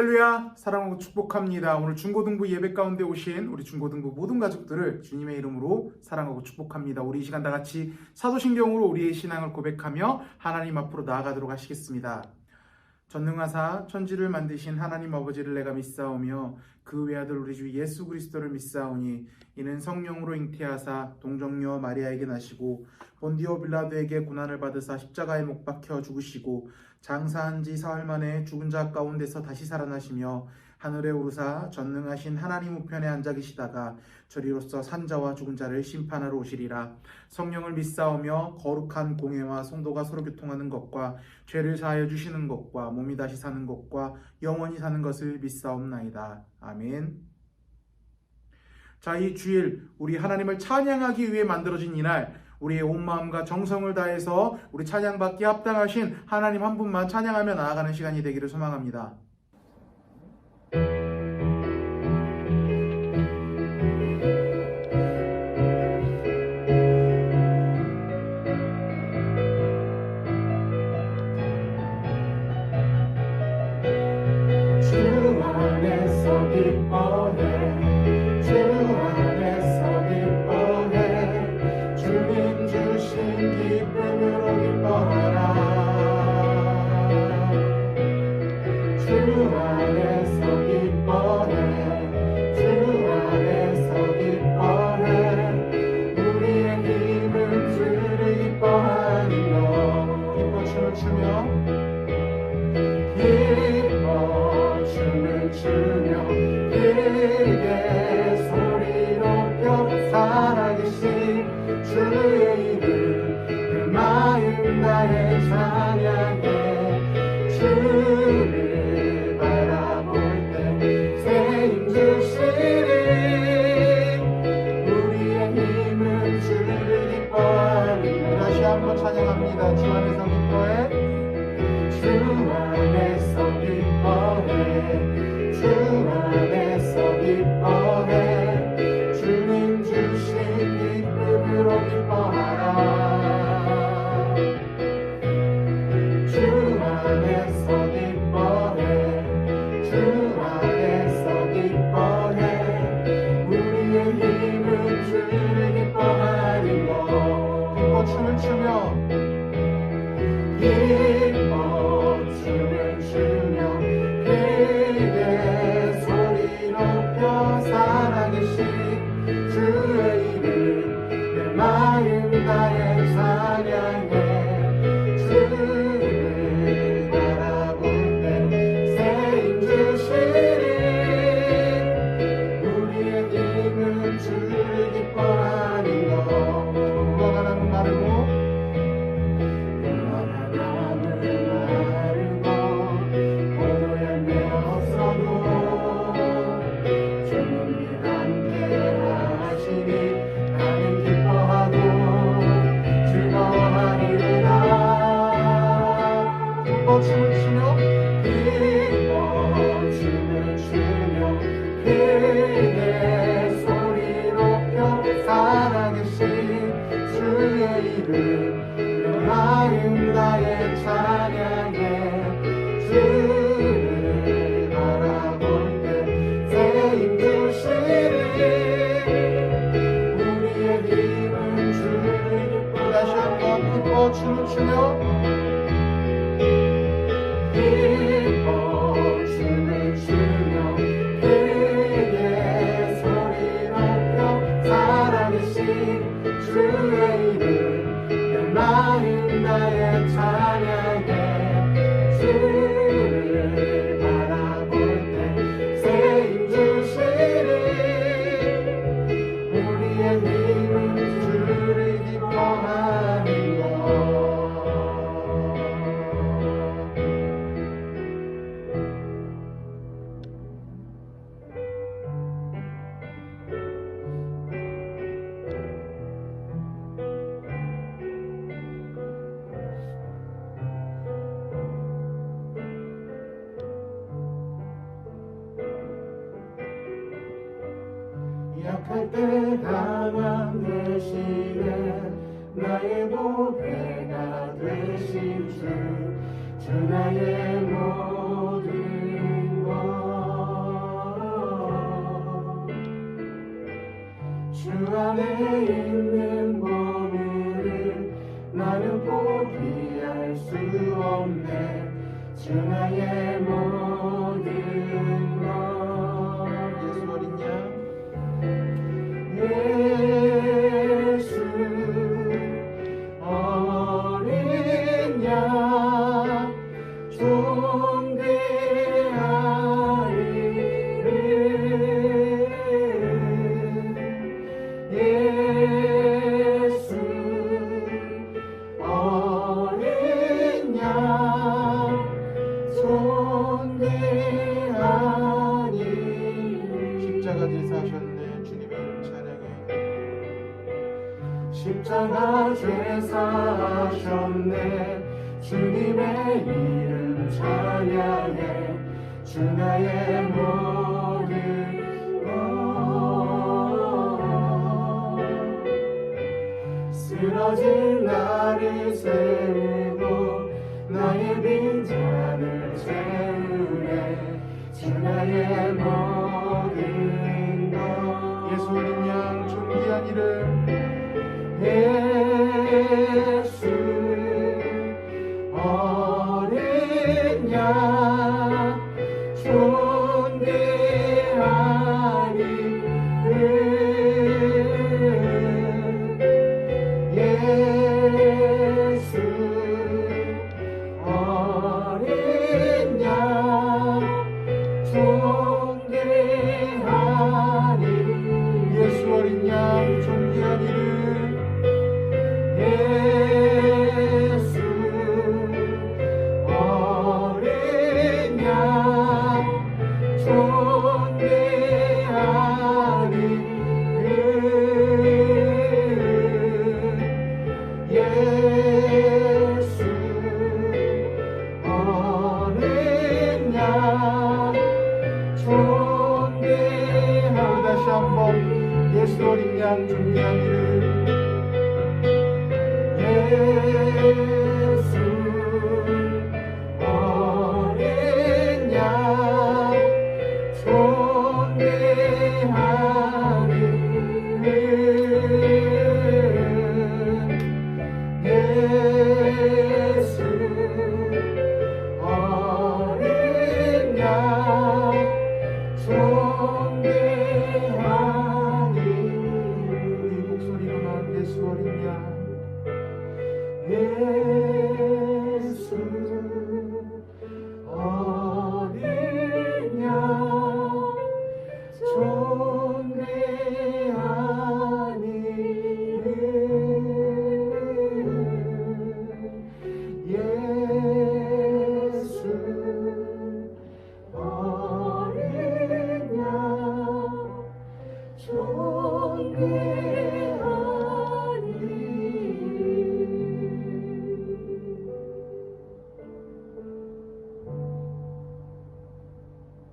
할렐루야, 사랑하고 축복합니다. 오늘 중고등부 예배 가운데 오신 우리 중고등부 모든 가족들을 주님의 이름으로 사랑하고 축복합니다. 우리 이 시간 다 같이 사도신경으로 우리의 신앙을 고백하며 하나님 앞으로 나아가도록 하시겠습니다. 전능하사 천지를 만드신 하나님 아버지를 내가 믿사오며 그 외아들 우리 주 예수 그리스도를 믿사오니 이는 성령으로 잉태하사 동정녀 마리아에게 나시고 본디오 빌라도에게 고난을 받으사 십자가에 못 박혀 죽으시고 장사한 지 사흘 만에 죽은 자 가운데서 다시 살아나시며 하늘에 오르사 전능하신 하나님 우편에 앉아 계시다가 저리로서 산자와 죽은 자를 심판하러 오시리라. 성령을 믿사오며 거룩한 공회와 성도가 서로 교통하는 것과 죄를 사하여 주시는 것과 몸이 다시 사는 것과 영원히 사는 것을 믿사옵나이다. 아멘. 자, 이 주일 우리 하나님을 찬양하기 위해 만들어진 이날, 우리의 온 마음과 정성을 다해서 우리 찬양받기에 합당하신 하나님 한 분만 찬양하며 나아가는 시간이 되기를 소망합니다. 주 안에서 기뻐해, 주 안에서 기뻐해, 주님 주신 기쁨으로 기뻐하라. 주 안에서 기뻐해, 주 안에서 기뻐해, 우리의 힘은 주를 기뻐하리라. 기뻐 춤을 추며 기뻐 춤을 추며 크게 소리 높여 살아계신 주의 이름 그 마음 다해 찬양해. 주를 바라볼 때 새 힘 주시리. 우리의 힘은 주를 기뻐하리. 다시 한번 찬양합니다. 주 안에서 기뻐해, 주 안에서 기뻐해, 주 안에서 기뻐해, 주님 주신 기쁨으로 기뻐하라. 주 안에서 기뻐해, 주 안에서 기뻐해, 우리의 힘은 주를 기뻐하리라. 기뻐 춤을 추며 기뻐 춤을 추며 크게 소리 높여 살아계신 주의 이름 내 마음 다해 찬양해. 주를 바라볼 때 새 힘 주시리. 우리의 힘은 주를 기뻐하리라. 너가 나는 마르고 춤을 추며 기뻐 춤을 추며 크게 소리 높여 살아계신 주의 이름 내 마음 다해 찬양해. 주를 바라볼 때 새 힘 주시리. 우리의 힘은 주를 기뻐. 다시 한번 기뻐 춤을 추며 기뻐 춤을 추며 크게 소리 높여 살아계신 주의 이름 내 마음 다해 찬양해. 주를 바라볼 때 새 힘 주시리. 우리의 힘은 주를 기뻐하리라. 약할 때 강한 대신에 나의 보배가 되신 주 나의 모든 것 주 안에 있는 보물을 나는 포기할 수 없네. 주 나의 모든 것. 예수 어린 양, 예수 어린 양 존귀하리를. 예수 어린 양 존귀하니. 십자가 제사하셨네. 주님의 이름 찬양해. 십자가 제사하셨네. 주님의 이름 찬양해. 주 나의 모든 것. 쓰러진 나를 세우고 나의 빈잔을 채우네. 주 나의 모든 것. 예수 어린 양 존귀한 이름. 예수 어린 양 존귀하니. 예수 어린 양 존귀하니. 예수 어린 양 존귀한 이름. 예수 어린 양 존귀하니. 예수 어린 양 존귀하니. 다시 한번 예수 어린 양 존귀한 이름. 예수 어린 양 존귀하니. 예수 어린 양 존귀하니. 이 목소리로만 예수 어린 양. 예수 어린 양 존귀하니. 예수 어린 양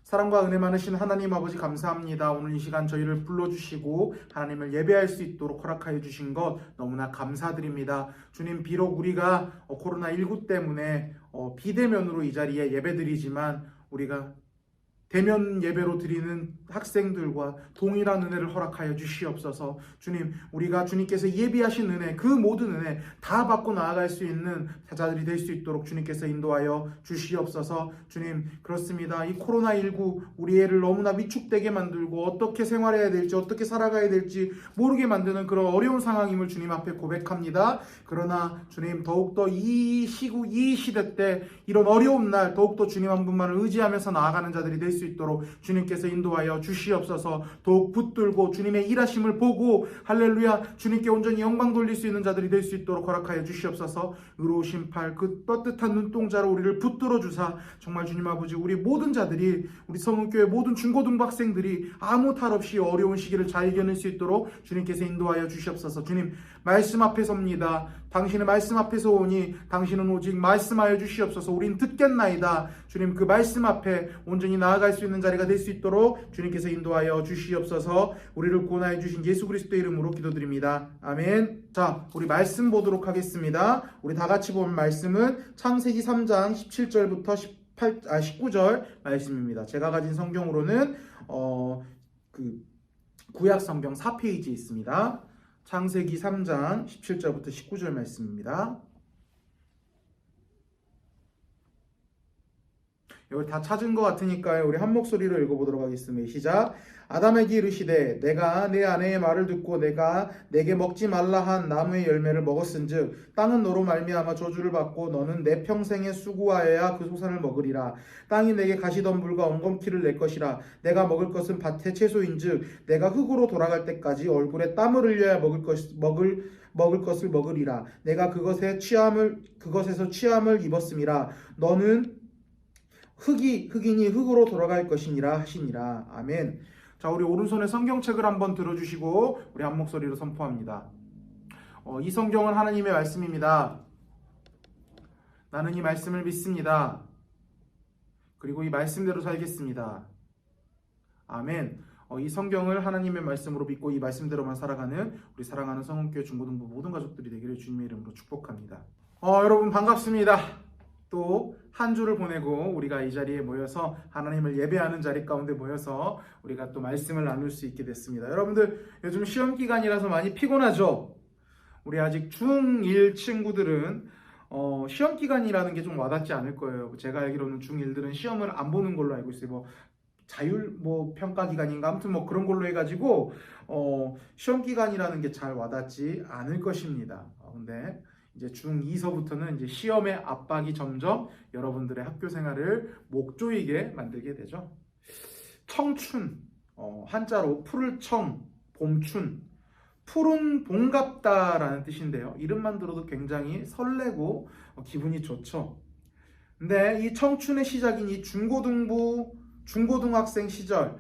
사랑과 은혜 많으신 하나님 아버지 감사합니다. 오늘 이 시간 저희를 불러주시고 하나님을 예배할 수 있도록 허락하여 주신 것 너무나 감사드립니다. 주님, 비록 우리가 코로나19 때문에 비대면으로 이 자리에 예배드리지만 우리가 대면 예배로 드리는 학생들과 동일한 은혜를 허락하여 주시옵소서. 주님, 우리가 주님께서 예비하신 은혜, 그 모든 은혜 다 받고 나아갈 수 있는 자자들이 될 수 있도록 주님께서 인도하여 주시옵소서. 주님, 그렇습니다. 이 코로나19 우리 애를 너무나 위축되게 만들고 어떻게 생활해야 될지, 어떻게 살아가야 될지 모르게 만드는 그런 어려운 상황임을 주님 앞에 고백합니다. 그러나 주님, 더욱더 이 시구, 이 시대 때 이런 어려운 날 더욱더 주님 한 분만을 의지하면서 나아가는 자들이 될 수 있도록 주님께서 인도하여 주시옵소서. 더욱 붙들고 주님의 일하심을 보고 할렐루야, 주님께 온전히 영광 돌릴 수 있는 자들이 될 수 있도록 허락하여 주시옵소서. 의로우신 팔, 그 떳떳한 눈동자로 우리를 붙들어 주사 정말 주님 아버지, 우리 모든 자들이, 우리 성은교회 모든 중고등부 학생들이 아무 탈 없이 어려운 시기를 잘 이겨낼 수 있도록 주님께서 인도하여 주시옵소서. 주님, 말씀 앞에 섭니다. 당신의 말씀 앞에서 오니 당신은 오직 말씀하여 주시옵소서. 우린 듣겠나이다. 주님, 그 말씀 앞에 온전히 나아갈 수 있는 자리가 될 수 있도록 주님께서 인도하여 주시옵소서. 우리를 구원하여 주신 예수 그리스도의 이름으로 기도드립니다. 아멘. 자, 우리 말씀 보도록 하겠습니다. 우리 다 같이 본 말씀은 창세기 3장 17절부터 19절 말씀입니다. 제가 가진 성경으로는 구약 성경 4페이지에 있습니다. 창세기 3장 17절부터 19절 말씀입니다. 여기 다 찾은 것 같으니까요. 우리 한 목소리로 읽어보도록 하겠습니다. 시작. 아담에게 이르시되 내가 내 아내의 말을 듣고 내가 내게 먹지 말라 한 나무의 열매를 먹었은즉 땅은 너로 말미암아 저주를 받고 너는 내 평생에 수고하여야 그 소산을 먹으리라. 땅이 내게 가시덤불과 엉겅퀴를 낼 것이라. 내가 먹을 것은 밭의 채소인즉 내가 흙으로 돌아갈 때까지 얼굴에 땀을 흘려야 먹을 것을 먹으리라. 내가 그것에서 취함을 입었음이라. 너는 흑이니 흙으로 돌아갈 것이니라 하시니라. 아멘. 자, 우리 오른손에 성경책을 한번 들어주시고 우리 한 목소리로 선포합니다. 이 성경은 하나님의 말씀입니다. 나는 이 말씀을 믿습니다. 그리고 이 말씀대로 살겠습니다. 아멘. 이 성경을 하나님의 말씀으로 믿고 이 말씀대로만 살아가는 우리 사랑하는 성원교회 중고등부 모든 가족들이 되기를 주님의 이름으로 축복합니다. 여러분 반갑습니다. 또 한 주를 보내고 우리가 이 자리에 모여서 하나님을 예배하는 자리 가운데 모여서 우리가 또 말씀을 나눌 수 있게 됐습니다. 여러분들 요즘 시험 기간이라서 많이 피곤하죠? 우리 아직 중1 친구들은 시험 기간이라는 게 좀 와닿지 않을 거예요. 제가 알기로는 중1들은 시험을 안 보는 걸로 알고 있어요. 자율 평가 기간인가 아무튼 그런 걸로 해가지고 시험 기간이라는 게 잘 와닿지 않을 것입니다. 근데 이제 중2서부터는 이제 시험의 압박이 점점 여러분들의 학교 생활을 목조이게 만들게 되죠. 청춘, 한자로 푸를 청, 봄춘, 푸른 봄 같다라는 뜻인데요. 이름만 들어도 굉장히 설레고 기분이 좋죠. 근데 이 청춘의 시작인 이 중고등학생 시절,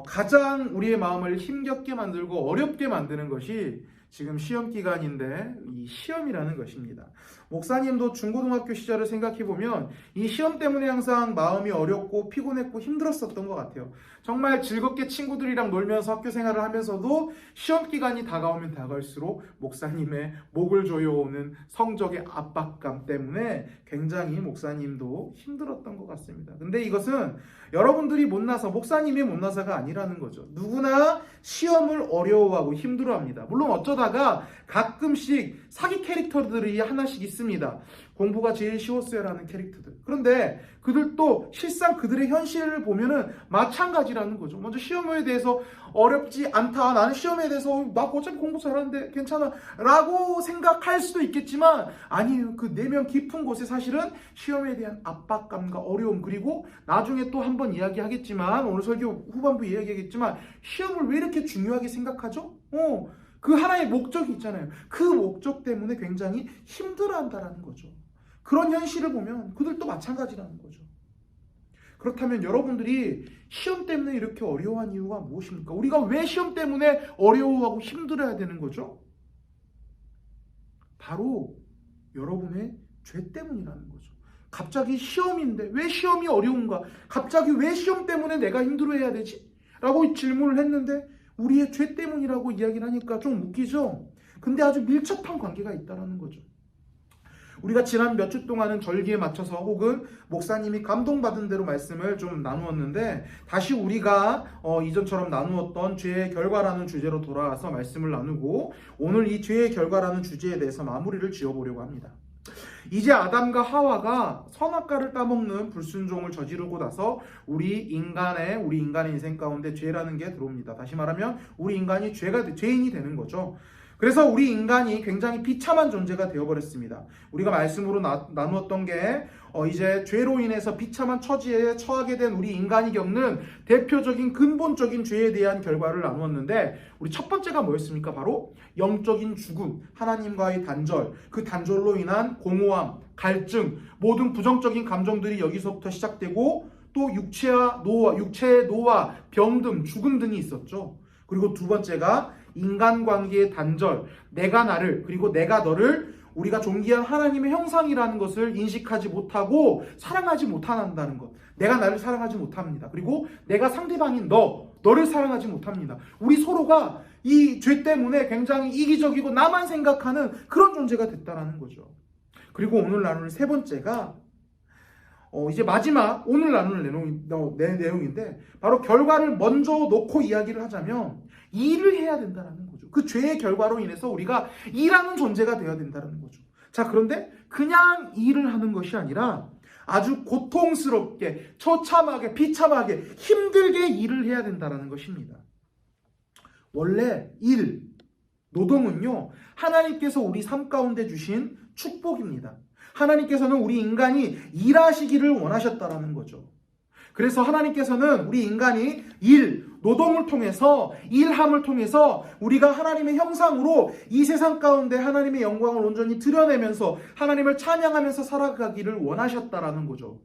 가장 우리의 마음을 힘겹게 만들고 어렵게 만드는 것이 지금 시험 기간인데 이 시험이라는 것입니다. 목사님도 중고등학교 시절을 생각해보면 이 시험 때문에 항상 마음이 어렵고 피곤했고 힘들었었던 것 같아요. 정말 즐겁게 친구들이랑 놀면서 학교 생활을 하면서도 시험 기간이 다가오면 다가올수록 목사님의 목을 조여오는 성적의 압박감 때문에 굉장히 목사님도 힘들었던 것 같습니다. 근데 이것은 여러분들이 못나서 목사님이 못나서가 아니라는 거죠. 누구나 시험을 어려워하고 힘들어합니다. 물론 어쩌다가 가끔씩 사기 캐릭터들이 하나씩 있습니다. 공부가 제일 쉬웠어요 라는 캐릭터들. 그런데 그들도 실상 그들의 현실을 보면은 마찬가지라는 거죠. 먼저 시험에 대해서 어렵지 않다. 나는 시험에 대해서 나 어차피 공부 잘하는데 괜찮아 라고 생각할 수도 있겠지만 아니에요. 그 내면 깊은 곳에 사실은 시험에 대한 압박감과 어려움, 그리고 나중에 또 한번 이야기하겠지만 오늘 설교 후반부 이야기하겠지만 시험을 왜 이렇게 중요하게 생각하죠? 그 하나의 목적이 있잖아요. 그 목적 때문에 굉장히 힘들어한다라는 거죠. 그런 현실을 보면 그들도 마찬가지라는 거죠. 그렇다면 여러분들이 시험 때문에 이렇게 어려워한 이유가 무엇입니까? 우리가 왜 시험 때문에 어려워하고 힘들어야 되는 거죠? 바로 여러분의 죄 때문이라는 거죠. 갑자기 시험인데 왜 시험이 어려운가? 갑자기 왜 시험 때문에 내가 힘들어해야 되지? 라고 질문을 했는데 우리의 죄 때문이라고 이야기를 하니까 좀 웃기죠? 근데 아주 밀접한 관계가 있다는 거죠. 우리가 지난 몇 주 동안은 절기에 맞춰서 혹은 목사님이 감동받은 대로 말씀을 좀 나누었는데 다시 우리가 이전처럼 나누었던 죄의 결과라는 주제로 돌아와서 말씀을 나누고 오늘 이 죄의 결과라는 주제에 대해서 마무리를 지어보려고 합니다. 이제 아담과 하와가 선악과를 따먹는 불순종을 저지르고 나서 우리 인간의 인생 가운데 죄라는 게 들어옵니다. 다시 말하면 우리 인간이 죄인이 되는 거죠. 그래서 우리 인간이 굉장히 비참한 존재가 되어버렸습니다. 우리가 말씀으로 나누었던 게 이제 죄로 인해서 비참한 처지에 처하게 된 우리 인간이 겪는 대표적인 근본적인 죄에 대한 결과를 나누었는데 우리 첫 번째가 뭐였습니까? 바로 영적인 죽음, 하나님과의 단절, 그 단절로 인한 공허함, 갈증, 모든 부정적인 감정들이 여기서부터 시작되고 또 육체의 노화, 병든, 죽음 등이 있었죠. 그리고 두 번째가 인간관계의 단절, 내가 나를 그리고 내가 너를 우리가 존귀한 하나님의 형상이라는 것을 인식하지 못하고 사랑하지 못한다는 것. 내가 나를 사랑하지 못합니다. 그리고 내가 상대방인 너를 사랑하지 못합니다. 우리 서로가 이 죄 때문에 굉장히 이기적이고 나만 생각하는 그런 존재가 됐다는 거죠. 그리고 오늘 나눌 세 번째가 이제 마지막 오늘 나눌 내용인데 바로 결과를 먼저 놓고 이야기를 하자면 일을 해야 된다는 거죠. 그 죄의 결과로 인해서 우리가 일하는 존재가 되어야 된다는 거죠. 자, 그런데 그냥 일을 하는 것이 아니라 아주 고통스럽게 처참하게 비참하게 힘들게 일을 해야 된다는 것입니다. 원래 노동은요, 하나님께서 우리 삶 가운데 주신 축복입니다. 하나님께서는 우리 인간이 일하시기를 원하셨다라는 거죠. 그래서 하나님께서는 우리 인간이 노동을 통해서, 일함을 통해서 우리가 하나님의 형상으로 이 세상 가운데 하나님의 영광을 온전히 드러내면서 하나님을 찬양하면서 살아가기를 원하셨다라는 거죠.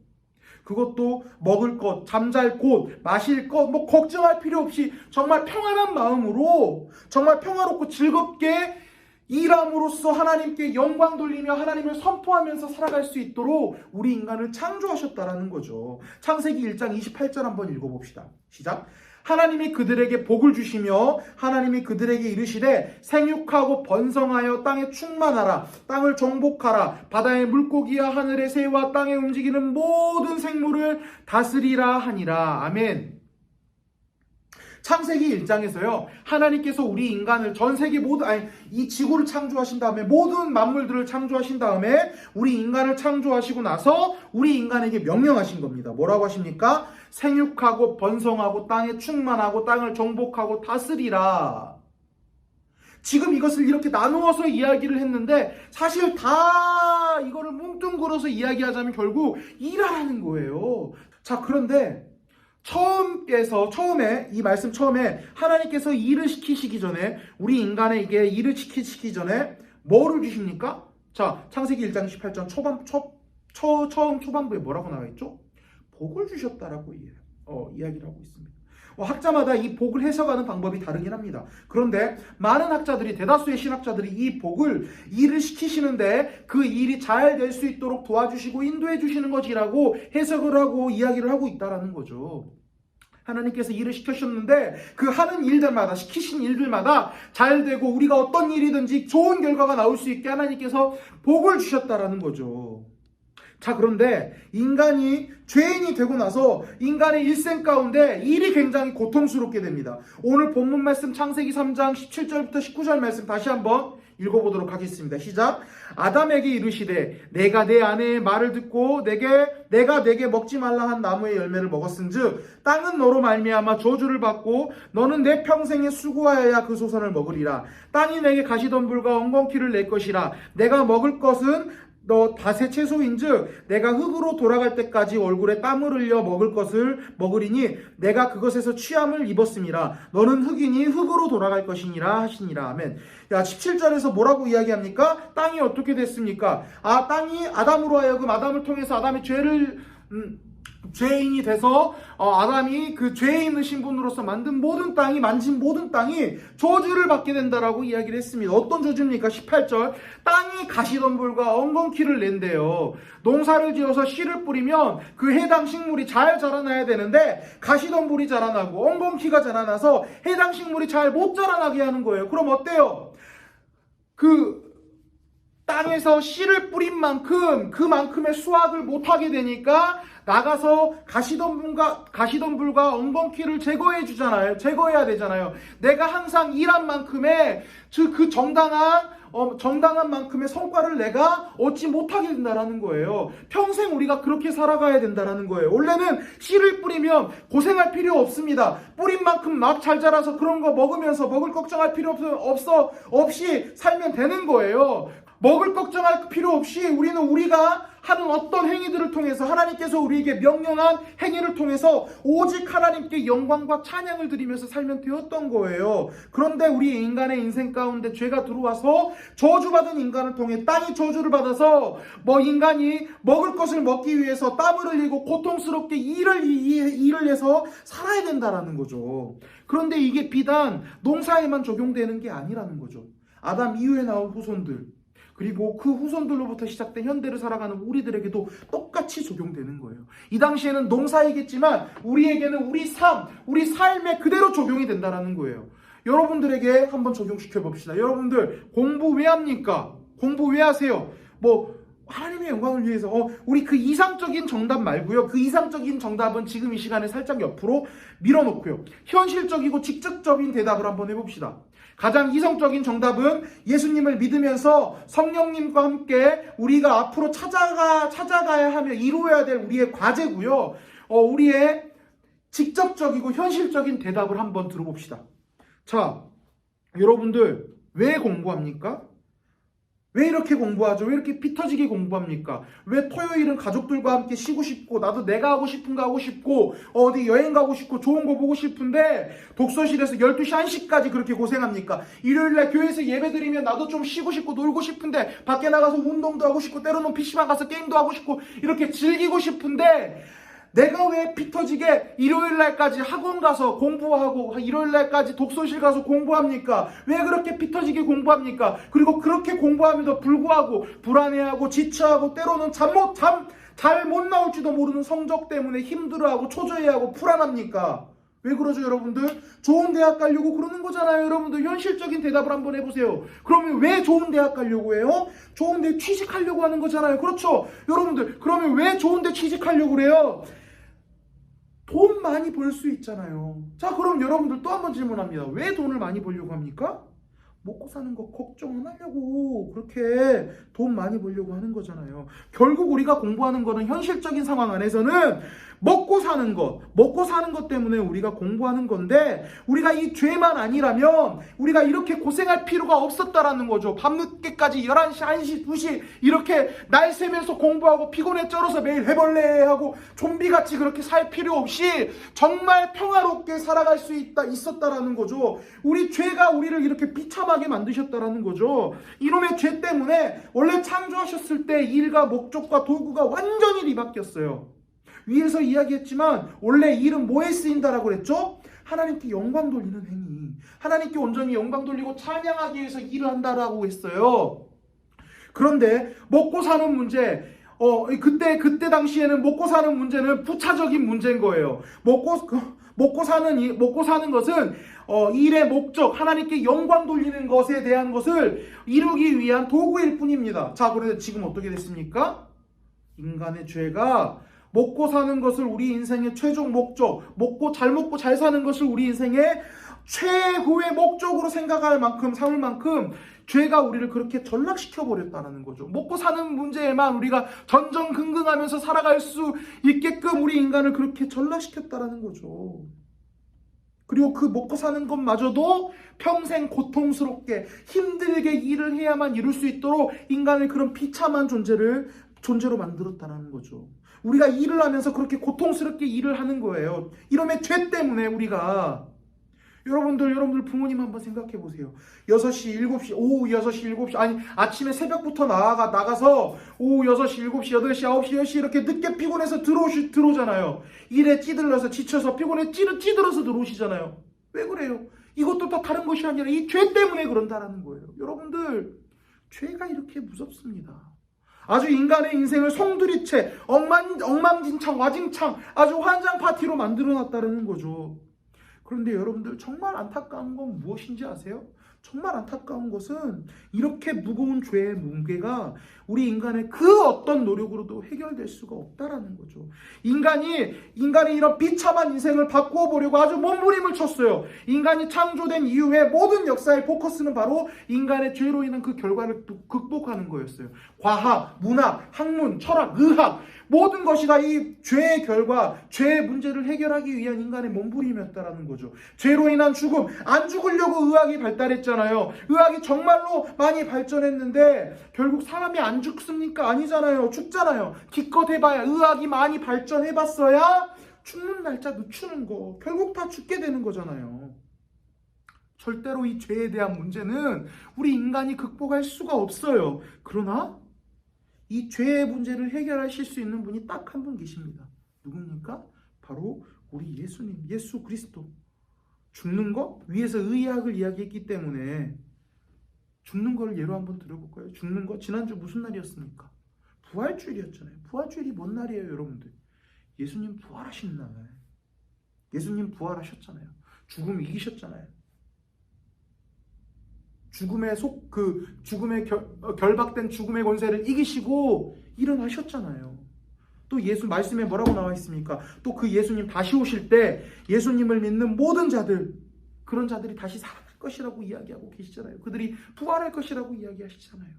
그것도 먹을 것, 잠잘 곳, 마실 것, 걱정할 필요 없이 정말 평안한 마음으로 정말 평화롭고 즐겁게 일함으로써 하나님께 영광 돌리며 하나님을 선포하면서 살아갈 수 있도록 우리 인간을 창조하셨다라는 거죠. 창세기 1장 28절 한번 읽어봅시다. 시작. 하나님이 그들에게 복을 주시며 하나님이 그들에게 이르시되 생육하고 번성하여 땅에 충만하라. 땅을 정복하라. 바다의 물고기와 하늘의 새와 땅에 움직이는 모든 생물을 다스리라 하니라. 아멘. 창세기 1장에서요, 하나님께서 우리 인간을 전 세계 이 지구를 창조하신 다음에 모든 만물들을 창조하신 다음에 우리 인간을 창조하시고 나서 우리 인간에게 명령하신 겁니다. 뭐라고 하십니까? 생육하고 번성하고 땅에 충만하고 땅을 정복하고 다스리라. 지금 이것을 이렇게 나누어서 이야기를 했는데 사실 다 이거를 뭉뚱그려서 이야기하자면 결국 일하라는 거예요. 자, 그런데 처음에 이 말씀 처음에 하나님께서 일을 시키시기 전에 우리 인간에게 일을 시키시기 전에 뭐를 주십니까? 자, 창세기 1장 18절 처음 초반부에 뭐라고 나와 있죠? 복을 주셨다라고 이야기를 하고 있습니다. 학자마다 이 복을 해석하는 방법이 다르긴 합니다. 그런데 많은 학자들이, 대다수의 신학자들이 이 복을 일을 시키시는데 그 일이 잘 될 수 있도록 도와주시고 인도해 주시는 것이라고 해석을 하고 이야기를 하고 있다라는 거죠. 하나님께서 일을 시키셨는데 그 하는 일들마다, 시키신 일들마다 잘 되고 우리가 어떤 일이든지 좋은 결과가 나올 수 있게 하나님께서 복을 주셨다라는 거죠. 자, 그런데 인간이 죄인이 되고 나서 인간의 일생 가운데 일이 굉장히 고통스럽게 됩니다. 오늘 본문 말씀 창세기 3장 17절부터 19절 말씀 다시 한번 읽어보도록 하겠습니다. 시작. 아담에게 이르시되 내가 내 아내의 말을 듣고 내가 내게 먹지 말라 한 나무의 열매를 먹었은즉 땅은 너로 말미암아 저주를 받고 너는 내 평생에 수고하여야 그 소산을 먹으리라. 땅이 내게 가시덤불과 엉겅퀴를 낼 것이라. 내가 먹을 것은 너 닷의 채소인즉 내가 흙으로 돌아갈 때까지 얼굴에 땀을 흘려 먹을 것을 먹으리니 내가 그것에서 취함을 입었음이라. 너는 흙이니 흙으로 돌아갈 것이니라 하시니라. 아멘. 17절에서 뭐라고 이야기합니까? 땅이 어떻게 됐습니까? 땅이 아담으로 하여금 아담을 통해서 아담의 죄인이 돼서 아담이 그 죄에 있는 신분으로서 만진 모든 땅이 저주를 받게 된다라고 이야기를 했습니다. 어떤 저주입니까? 18절. 땅이 가시덤불과 엉겅퀴를 낸대요. 농사를 지어서 씨를 뿌리면 그 해당 식물이 잘 자라나야 되는데 가시덤불이 자라나고 엉겅퀴가 자라나서 해당 식물이 잘 못 자라나게 하는 거예요. 그럼 어때요? 땅에서 씨를 뿌린 만큼 그만큼의 수확을 못하게 되니까 나가서 가시덤불과 엉겅퀴를 제거해야 되잖아요. 내가 항상 일한 만큼의 그 정당한 만큼의 성과를 내가 얻지 못하게 된다라는 거예요. 평생 우리가 그렇게 살아가야 된다라는 거예요. 원래는 씨를 뿌리면 고생할 필요 없습니다. 뿌린 만큼 막 잘 자라서 그런 거 먹으면서 먹을 걱정할 필요 없이 살면 되는 거예요. 먹을 걱정할 필요 없이 우리가 하는 어떤 행위들을 통해서 하나님께서 우리에게 명령한 행위를 통해서 오직 하나님께 영광과 찬양을 드리면서 살면 되었던 거예요. 그런데 우리 인간의 인생 가운데 죄가 들어와서 저주받은 인간을 통해 땅이 저주를 받아서 인간이 먹을 것을 먹기 위해서 땀을 흘리고 고통스럽게 일을 해서 살아야 된다라는 거죠. 그런데 이게 비단 농사에만 적용되는 게 아니라는 거죠. 아담 이후에 나온 후손들, 그리고 그 후손들로부터 시작된 현대를 살아가는 우리들에게도 똑같이 적용되는 거예요. 이 당시에는 농사이겠지만 우리에게는 우리 삶에 그대로 적용이 된다는 거예요. 여러분들에게 한번 적용시켜 봅시다. 여러분들 공부 왜 합니까? 공부 왜 하세요? 하나님의 영광을 위해서 우리 그 이상적인 정답 말고요. 그 이상적인 정답은 지금 이 시간에 살짝 옆으로 밀어놓고요. 현실적이고 직접적인 대답을 한번 해봅시다. 가장 이성적인 정답은 예수님을 믿으면서 성령님과 함께 우리가 앞으로 찾아가야 하며 이루어야 될 우리의 과제고요. 우리의 직접적이고 현실적인 대답을 한번 들어봅시다. 자, 여러분들 왜 공부합니까? 왜 이렇게 공부하죠? 왜 이렇게 피 터지게 공부합니까? 왜 토요일은 가족들과 함께 쉬고 싶고 나도 내가 하고 싶은 거 하고 싶고 어디 여행 가고 싶고 좋은 거 보고 싶은데 독서실에서 12시 1시까지 그렇게 고생합니까? 일요일날 교회에서 예배 드리면 나도 좀 쉬고 싶고 놀고 싶은데 밖에 나가서 운동도 하고 싶고 때로는 PC방 가서 게임도 하고 싶고 이렇게 즐기고 싶은데 내가 왜 피 터지게 일요일날까지 학원 가서 공부하고 일요일날까지 독서실 가서 공부합니까? 왜 그렇게 피 터지게 공부합니까? 그리고 그렇게 공부함에도 불구하고 불안해하고 지쳐하고 때로는 잘 못 나올지도 모르는 성적 때문에 힘들어하고 초조해하고 불안합니까? 왜 그러죠, 여러분들? 좋은 대학 가려고 그러는 거잖아요, 여러분들. 현실적인 대답을 한번 해보세요. 그러면 왜 좋은 대학 가려고 해요? 좋은 데 취직하려고 하는 거잖아요. 그렇죠? 여러분들, 그러면 왜 좋은 데 취직하려고 그래요? 돈 많이 벌 수 있잖아요. 자, 그럼 여러분들 또 한 번 질문합니다. 왜 돈을 많이 벌려고 합니까? 먹고 사는 거 걱정 안 하려고 그렇게 돈 많이 벌려고 하는 거잖아요. 결국 우리가 공부하는 거는 현실적인 상황 안에서는 먹고 사는 것 때문에 우리가 공부하는 건데 우리가 이 죄만 아니라면 우리가 이렇게 고생할 필요가 없었다라는 거죠. 밤늦게까지 11시, 1시, 2시 이렇게 날 새면서 공부하고 피곤에 쩔어서 매일 해벌레하고 좀비같이 그렇게 살 필요 없이 정말 평화롭게 살아갈 수 있었다라는 거죠. 우리 죄가 우리를 이렇게 비참하게 만드셨다라는 거죠. 이놈의 죄 때문에 원래 창조하셨을 때 일과 목적과 도구가 완전히 뒤바뀌었어요. 위에서 이야기했지만 원래 일은 뭐에 쓰인다라고 그랬죠? 하나님께 영광 돌리는 행위. 하나님께 온전히 영광 돌리고 찬양하기 위해서 일을 한다라고 했어요. 그런데 먹고 사는 문제, 그때 당시에는 먹고 사는 문제는 부차적인 문제인 거예요. 먹고 사는 것은 일의 목적, 하나님께 영광 돌리는 것에 대한 것을 이루기 위한 도구일 뿐입니다. 자, 그런데 지금 어떻게 됐습니까? 인간의 죄가 먹고 사는 것을 우리 인생의 최종 목적, 먹고 잘 사는 것을 우리 인생의 최고의 목적으로 생각할 만큼, 삼을 만큼 죄가 우리를 그렇게 전락시켜 버렸다는 거죠. 먹고 사는 문제에만 우리가 전전긍긍하면서 살아갈 수 있게끔 우리 인간을 그렇게 전락시켰다는 거죠. 그리고 그 먹고 사는 것마저도 평생 고통스럽게 힘들게 일을 해야만 이룰 수 있도록 인간을 그런 비참한 존재로 만들었다는 거죠. 우리가 일을 하면서 그렇게 고통스럽게 일을 하는 거예요. 이놈의 죄 때문에 우리가. 여러분들 부모님 한번 생각해 보세요. 6시, 7시, 오후 6시, 7시, 아니 아침에 새벽부터 나가서 오후 6시, 7시, 8시, 9시, 10시 이렇게 늦게 피곤해서 들어오잖아요. 일에 찌들러서 지쳐서 피곤해 찌들어서 들어오시잖아요. 왜 그래요? 이것도 다 다른 것이 아니라 이 죄 때문에 그런다라는 거예요. 여러분들, 죄가 이렇게 무섭습니다. 아주 인간의 인생을 송두리째 엉망진창 와진창 아주 환장 파티로 만들어놨다는 거죠. 그런데 여러분들 정말 안타까운 건 무엇인지 아세요? 정말 안타까운 것은 이렇게 무거운 죄의 무게가 우리 인간의 그 어떤 노력으로도 해결될 수가 없다라는 거죠. 인간이 이런 비참한 인생을 바꾸어 보려고 아주 몸부림을 쳤어요. 인간이 창조된 이후에 모든 역사의 포커스는 바로 인간의 죄로 인한 그 결과를 극복하는 거였어요. 과학, 문학, 학문, 철학, 의학 모든 것이 다 이 죄의 결과, 죄의 문제를 해결하기 위한 인간의 몸부림이었다라는 거죠. 죄로 인한 죽음, 안 죽으려고 의학이 발달했잖아요. 의학이 정말로 많이 발전했는데 결국 사람이 안 죽습니까? 아니잖아요. 죽잖아요. 기껏 해봐야 의학이 많이 발전해봤어야 죽는 날짜 늦추는 거. 결국 다 죽게 되는 거잖아요. 절대로 이 죄에 대한 문제는 우리 인간이 극복할 수가 없어요. 그러나 이 죄의 문제를 해결하실 수 있는 분이 딱 한 분 계십니다. 누굽니까? 바로 우리 예수님, 예수 그리스도. 죽는 거? 위에서 의학을 이야기했기 때문에 죽는 거를 예로 한번 들어볼까요? 죽는 거? 지난주 무슨 날이었습니까? 부활주일이었잖아요. 부활주일이 뭔 날이에요, 여러분들? 예수님 부활하신 날. 예수님 부활하셨잖아요. 죽음 이기셨잖아요. 결박된 죽음의 권세를 이기시고 일어나셨잖아요. 또 예수 말씀에 뭐라고 나와 있습니까? 또 그 예수님 다시 오실 때 예수님을 믿는 모든 자들, 그런 자들이 다시 살아날 것이라고 이야기하고 계시잖아요. 그들이 부활할 것이라고 이야기하시잖아요.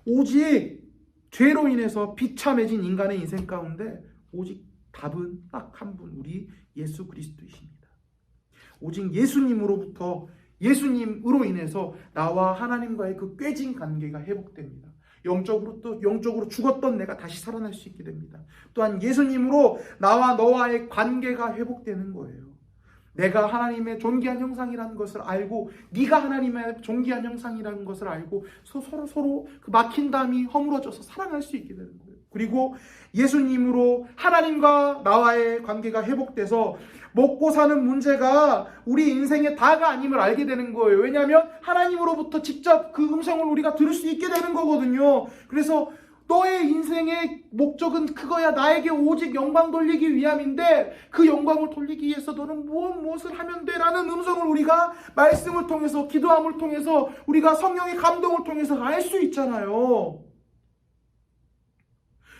오직 죄로 인해서 비참해진 인간의 인생 가운데 오직 답은 딱 한 분, 우리 예수 그리스도이십니다. 오직 예수님으로 인해서 나와 하나님과의 그 꿰진 관계가 회복됩니다. 영적으로 죽었던 내가 다시 살아날 수 있게 됩니다. 또한 예수님으로 나와 너와의 관계가 회복되는 거예요. 내가 하나님의 존귀한 형상이라는 것을 알고, 네가 하나님의 존귀한 형상이라는 것을 알고 서로 그 막힌 담이 허물어져서 사랑할 수 있게 되는 거예요. 그리고 예수님으로 하나님과 나와의 관계가 회복돼서 먹고 사는 문제가 우리 인생의 다가 아님을 알게 되는 거예요. 왜냐하면 하나님으로부터 직접 그 음성을 우리가 들을 수 있게 되는 거거든요. 그래서 너의 인생의 목적은 그거야. 나에게 오직 영광 돌리기 위함인데 그 영광을 돌리기 위해서 너는 무엇을 하면 돼? 라는 음성을 우리가 말씀을 통해서, 기도함을 통해서, 우리가 성령의 감동을 통해서 알 수 있잖아요.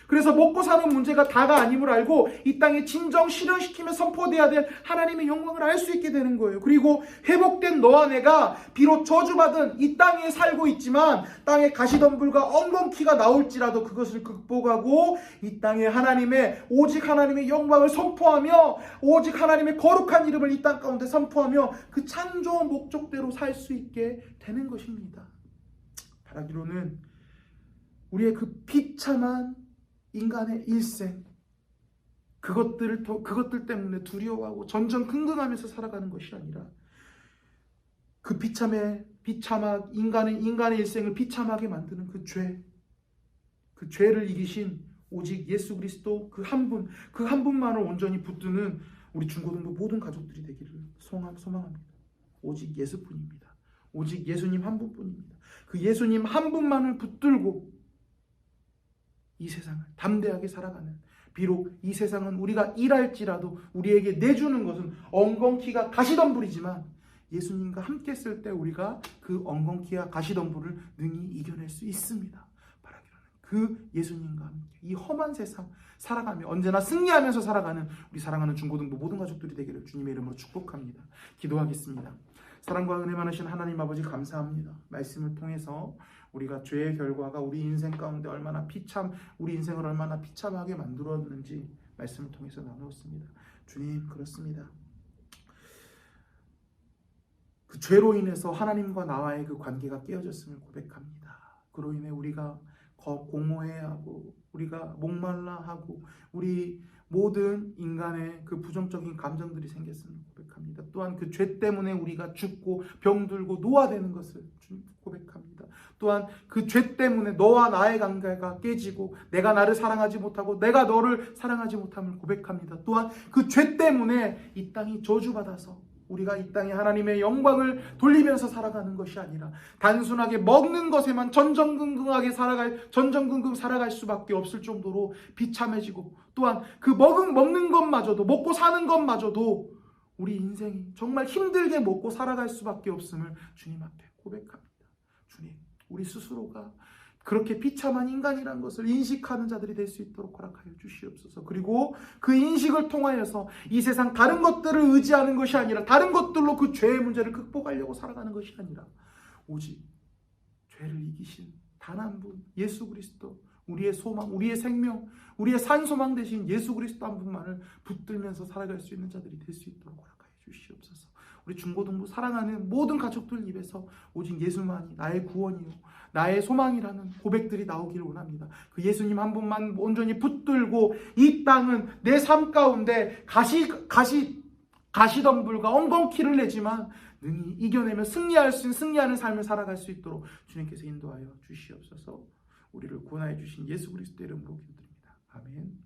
그래서 먹고 사는 문제가 다가 아님을 알고 이 땅에 진정 실현시키며 선포돼야 될 하나님의 영광을 알 수 있게 되는 거예요. 그리고 회복된 너와 내가 비록 저주받은 이 땅에 살고 있지만 땅에 가시덤불과 엉겅퀴가 나올지라도 그것을 극복하고 이 땅에 오직 하나님의 영광을 선포하며 오직 하나님의 거룩한 이름을 이 땅 가운데 선포하며 그 창조 목적대로 살 수 있게 되는 것입니다. 바라기로는 우리의 그 비참한 인간의 일생, 그것들 때문에 두려워하고 전전긍긍하면서 살아가는 것이 아니라 그 인간의 일생을 비참하게 만드는 그 죄를 이기신 오직 예수 그리스도 그 한 분만을 온전히 붙드는 우리 중고등부 모든 가족들이 되기를 소망합니다. 오직 예수뿐입니다. 오직 예수님 한 분뿐입니다. 그 예수님 한 분만을 붙들고 이 세상을 담대하게 살아가는, 비록 이 세상은 우리가 일할지라도 우리에게 내주는 것은 엉겅퀴가 가시덤불이지만 예수님과 함께 쓸 때 우리가 그 엉겅퀴와 가시덤불을 능히 이겨낼 수 있습니다. 바라기로는 그 예수님과 함께 이 험한 세상 살아가며 언제나 승리하면서 살아가는 우리 사랑하는 중고등부 모든 가족들이 되기를 주님의 이름으로 축복합니다. 기도하겠습니다. 사랑과 은혜 많으신 하나님 아버지 감사합니다. 말씀을 통해서 우리가 죄의 결과가 우리 인생 가운데 우리 인생을 얼마나 비참하게 만들었는지 말씀을 통해서 나누었습니다. 주님, 그렇습니다. 그 죄로 인해서 하나님과 나와의 그 관계가 깨어졌음을 고백합니다. 그로 인해 우리가 공허해하고 우리가 목말라하고 우리 모든 인간의 그 부정적인 감정들이 생겼음을 고백합니다. 또한 그 죄 때문에 우리가 죽고 병들고 노화되는 것을 고백합니다. 또한 그 죄 때문에 너와 나의 관계가 깨지고 내가 나를 사랑하지 못하고 내가 너를 사랑하지 못함을 고백합니다. 또한 그 죄 때문에 이 땅이 저주받아서 우리가 이 땅에 하나님의 영광을 돌리면서 살아가는 것이 아니라 단순하게 먹는 것에만 전전긍긍 살아갈 수밖에 없을 정도로 비참해지고, 또한 그 먹는 것마저도, 먹고 사는 것마저도 우리 인생이 정말 힘들게 먹고 살아갈 수밖에 없음을 주님 앞에 고백합니다. 주님, 우리 스스로가 그렇게 비참한 인간이라는 것을 인식하는 자들이 될 수 있도록 허락하여 주시옵소서. 그리고 그 인식을 통하여서 이 세상 다른 것들을 의지하는 것이 아니라, 다른 것들로 그 죄의 문제를 극복하려고 살아가는 것이 아니라 오직 죄를 이기신 단 한 분, 예수 그리스도, 우리의 소망, 우리의 생명, 우리의 산소망 되신 예수 그리스도 한 분만을 붙들면서 살아갈 수 있는 자들이 될 수 있도록 허락하여 주시옵소서. 우리 중고등부 사랑하는 모든 가족들 입에서 오직 예수만이 나의 구원이요 나의 소망이라는 고백들이 나오기를 원합니다. 그 예수님 한 분만 온전히 붙들고 이 땅은 내 삶 가운데 가시덤불과 엉겅퀴를 내지만 능히 이겨내며 승리하는 삶을 살아갈 수 있도록 주님께서 인도하여 주시옵소서. 우리를 구원하여 주신 예수 그리스도의 이름으로 기도드립니다. 아멘.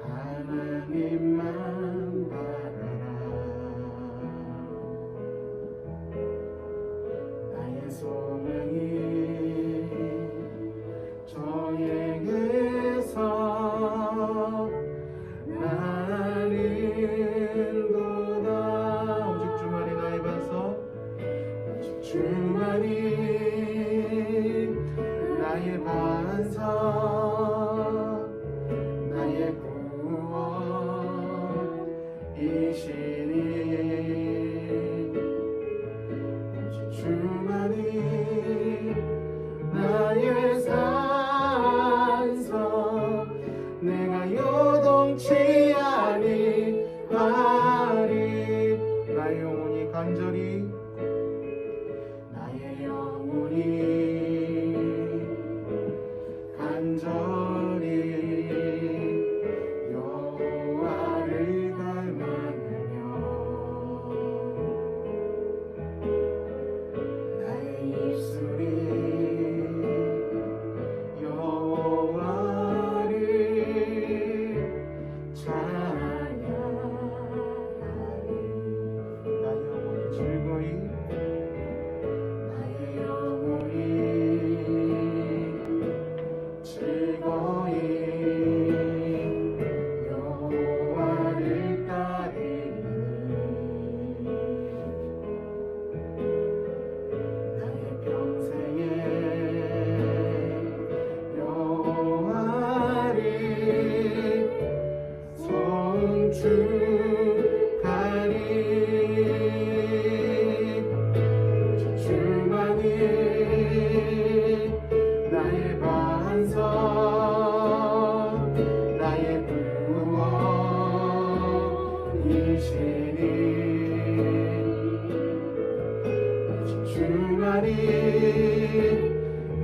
하나님만 바라라. 나의 소망이 저에게서 나는도다. 오직 주만이 나의 반석, 오직 주만이 나의 반석, 나의 구원이시니. 오직 주만이 나의 산성, 내가 요동치 아니하리. 나의 영혼이 간절히, 나의 영혼이 간절히 여호와를 갈망하며 나의 입술이 여호와를 찬양하리. 나의 영혼이 즐거이, 나의 영혼이 즐거이 여호와를 따르니. 나의 평생에 여호와를 송축하리. 오직 주만이 나의 반석, 나의 구원이시니. 오직 주만이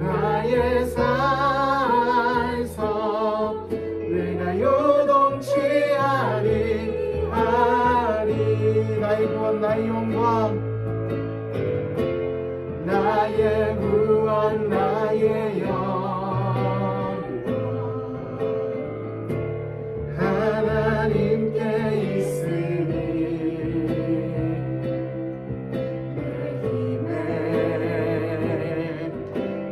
나의 산성, 내가 요동치 아니하리. 나의 구원, 나의 영광, 나의 구원, 나의 영광 하나님께 있으니. 내 힘의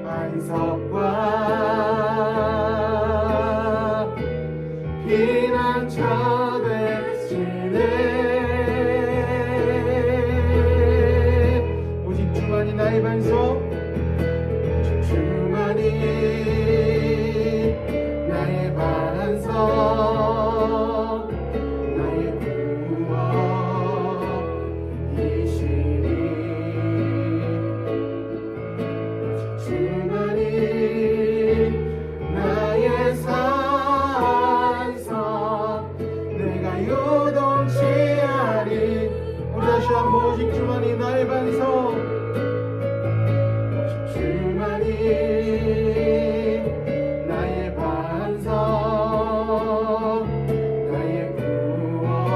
반석과 피난처 되시네. 오직 주만이 나의 반석, 오직 주만이 나의 반석, 나의 구원이시니. 오직 주만이 나의 산성, 내가 요동치 아니. 우리 다시 한번 오직 주만이 나의 반석, 오직 주만이 나의 반석, 나의 구원이시니.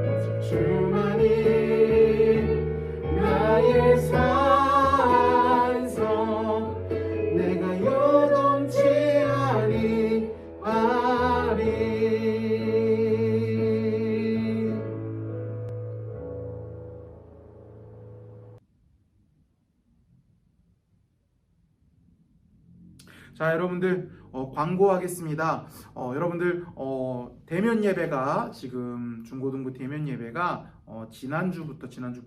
오직 주만이 나의 산성, 내가 요동치 아니하리. 자, 여러분들 광고하겠습니다. 여러분들 대면 예배가 지금 중고등부 대면 예배가 지난주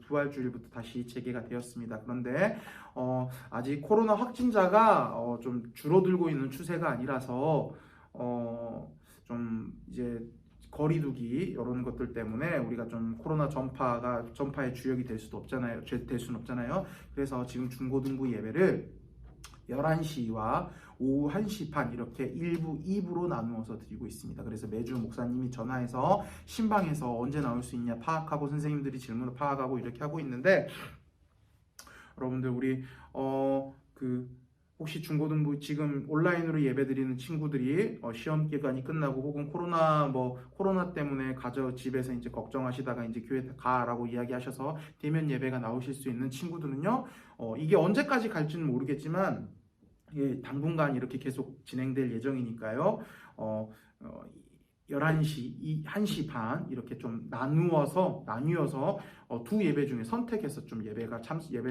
부활주일부터 다시 재개가 되었습니다. 그런데 아직 코로나 확진자가 좀 줄어들고 있는 추세가 아니라서 좀 이제 거리두기 이런 것들 때문에 우리가 좀 코로나 전파의 주역이 될 수는 없잖아요. 그래서 지금 중고등부 예배를 11시와 오후 1시 반 이렇게 1부, 2부로 나누어서 드리고 있습니다. 그래서 매주 목사님이 전화해서 신방에서 언제 나올 수 있냐 파악하고 선생님들이 질문을 파악하고 이렇게 하고 있는데, 여러분들 우리 혹시 중고등부 지금 온라인으로 예배드리는 친구들이 시험 기간이 끝나고 혹은 코로나 때문에 집에서 이제 걱정하시다가 이제 교회 가라고 이야기하셔서 대면 예배가 나오실 수 있는 친구들은요, 이게 언제까지 갈지는 모르겠지만 예, 당분간 이렇게 계속 진행될 예정이니까요. 11시, 1시 반 이렇게 좀 나뉘어서 두 예배 중에 선택해서 좀 예배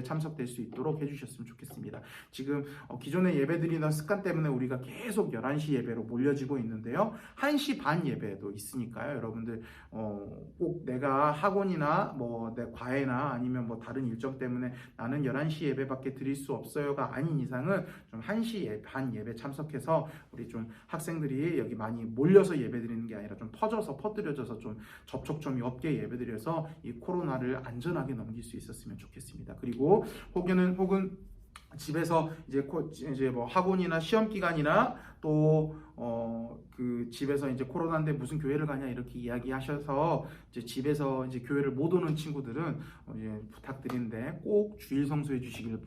참석될 수 있도록 해주셨으면 좋겠습니다. 지금 기존의 예배드리는 습관 때문에 우리가 계속 11시 예배로 몰려지고 있는데요. 1시 반 예배도 있으니까요. 여러분들 꼭 내가 학원이나 내 과외나 아니면 다른 일정 때문에 나는 11시 예배밖에 드릴 수 없어요가 아닌 이상은 좀 1시 반 예배 참석해서 우리 좀 학생들이 여기 많이 몰려서 예배드리는 게 아니라 좀 퍼뜨려져서 좀 접촉점이 없게 예배드려서 이 코로나를 안전하게 넘길 수 있었으면 좋겠습니다. 그리고 혹은 집에서 이제 학원이나 시험 기간이나 또 집에서 이제 코로나인데 무슨 교회를 가냐 이렇게 이야기하셔서 이제 집에서 이제 교회를 못 오는 친구들은 이제 부탁드리는데 꼭 주일 성수해 주시길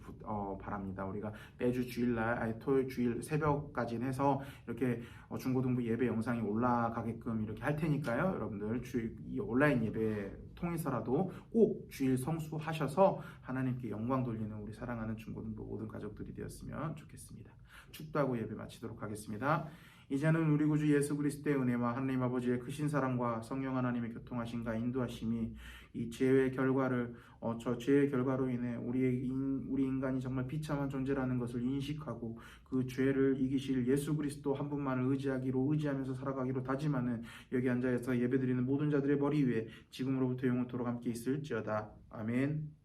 바랍니다. 우리가 매주 주일날 토요일 주일 새벽까지 해서 이렇게 중고등부 예배 영상이 올라가게끔 이렇게 할 테니까요. 여러분들 이 온라인 예배 통해서라도 꼭 주일 성수하셔서 하나님께 영광 돌리는 우리 사랑하는 중고등부 모든 가족들이 되었으면 좋겠습니다. 축도하고 예배 마치도록 하겠습니다. 이제는 우리 구주 예수 그리스도의 은혜와 하나님 아버지의 크신 사랑과 성령 하나님의 교통하심과 인도하심이 이 죄의 결과를 저 죄의 결과로 인해 우리 인간이 정말 비참한 존재라는 것을 인식하고 그 죄를 이기실 예수 그리스도 한 분만을 의지하면서 살아가기로 다짐하는 여기 앉아서 예배드리는 모든 자들의 머리 위에 지금으로부터 영원토록 함께 있을지어다. 아멘.